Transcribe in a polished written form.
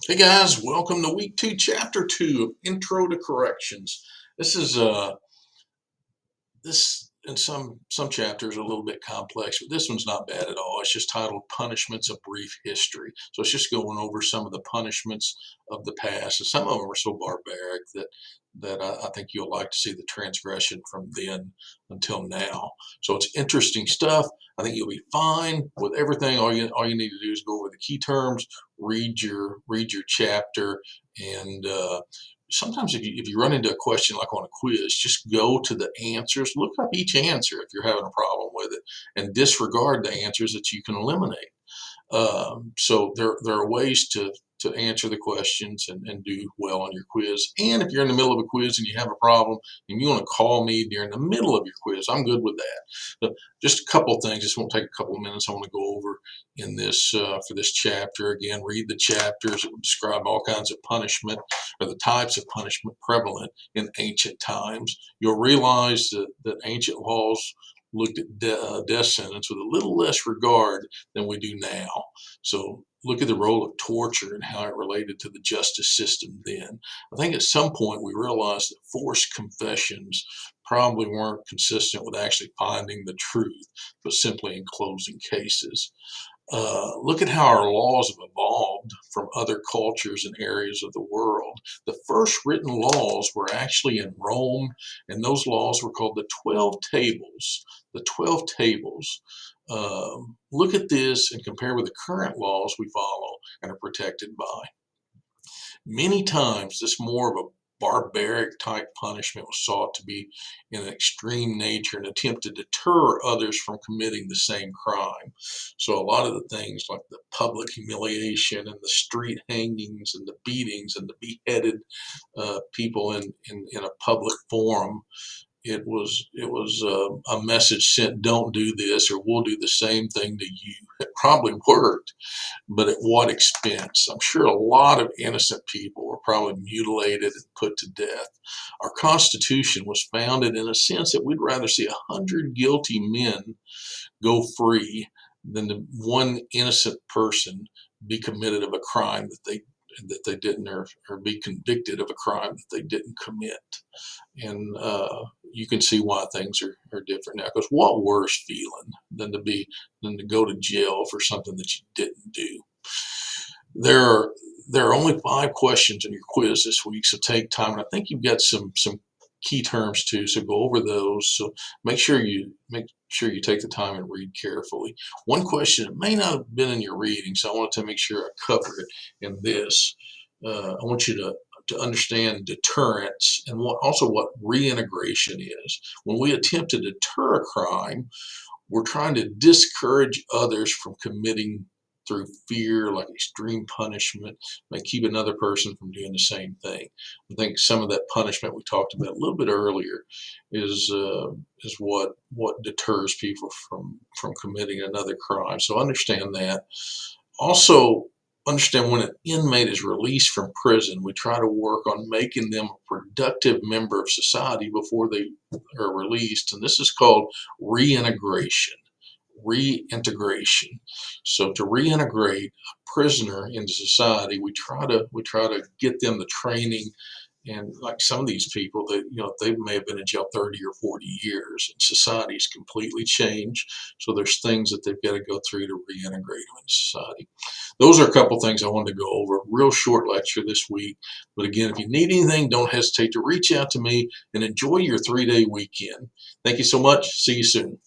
Hey guys, welcome to week 2, chapter 2 of Intro to Corrections. This is this in some chapters are a little bit complex, but this one's not bad at all. It's just titled Punishments: A Brief History. So it's just going over some of the punishments of the past, and some of them are so barbaric that I think you'll like to see the transgression from then until now. So it's interesting stuff. I think you'll be fine with everything. All you need to do is go over the key terms, read your chapter, and sometimes if you run into a question like on a quiz, just go to the answers, look up each answer if you're having a problem with it, and disregard the answers that you can eliminate. So there are ways to answer the questions and do well on your quiz. And if you're in the middle of a quiz and you have a problem and you want to call me during the middle of your quiz, I'm good with that. But just a couple of things. This won't take a couple of minutes. I want to go over in this for this chapter. Again, read the chapters. It will describe all kinds of punishment or the types of punishment prevalent in ancient times. You'll realize that ancient laws looked at death sentence with a little less regard than we do now. So look at the role of torture and how it related to the justice system then. I think at some point we realized that forced confessions probably weren't consistent with actually finding the truth, but simply enclosing cases. Look at how our laws have evolved from other cultures and areas of the world. The first written laws were actually in Rome, and those laws were called the 12 Tables. The 12 Tables. Look at this and compare with the current laws we follow and are protected by. Many times, this more of a barbaric type punishment was sought to be in an extreme nature and attempt to deter others from committing the same crime. So a lot of the things like the public humiliation and the street hangings and the beatings and the beheaded people in a public forum, it was a message sent: don't do this or we'll do the same thing to you. It probably worked, but at what expense? I'm sure a lot of innocent people were probably mutilated and put to death. Our Constitution was founded in a sense that we'd rather see 100 guilty men go free than the one innocent person be committed of a crime that they didn't, or be convicted of a crime that they didn't commit. And you can see why things are different now. Because what worse feeling than to go to jail for something that you didn't do? There are there are only 5 questions in your quiz this week, so take time. And I think you've got some key terms too, so go over those. So make sure you take the time and read carefully. One question that may not have been in your reading, so I wanted to make sure I cover it in this. I want you to understand deterrence and what reintegration is. When we attempt to deter a crime, we're trying to discourage others from committing through fear, like extreme punishment, may keep another person from doing the same thing. I think some of that punishment we talked about a little bit earlier is what deters people from committing another crime. So understand that. Also, understand when an inmate is released from prison, we try to work on making them a productive member of society before they are released, and this is called reintegration. Reintegration. So to reintegrate a prisoner into society, we try to get them the training. And like some of these people, that they may have been in jail 30 or 40 years, and society's completely changed. So there's things that they've got to go through to reintegrate them into society. Those are a couple things I wanted to go over. Real short lecture this week. But again, if you need anything, don't hesitate to reach out to me, and enjoy your 3-day weekend. Thank you so much. See you soon.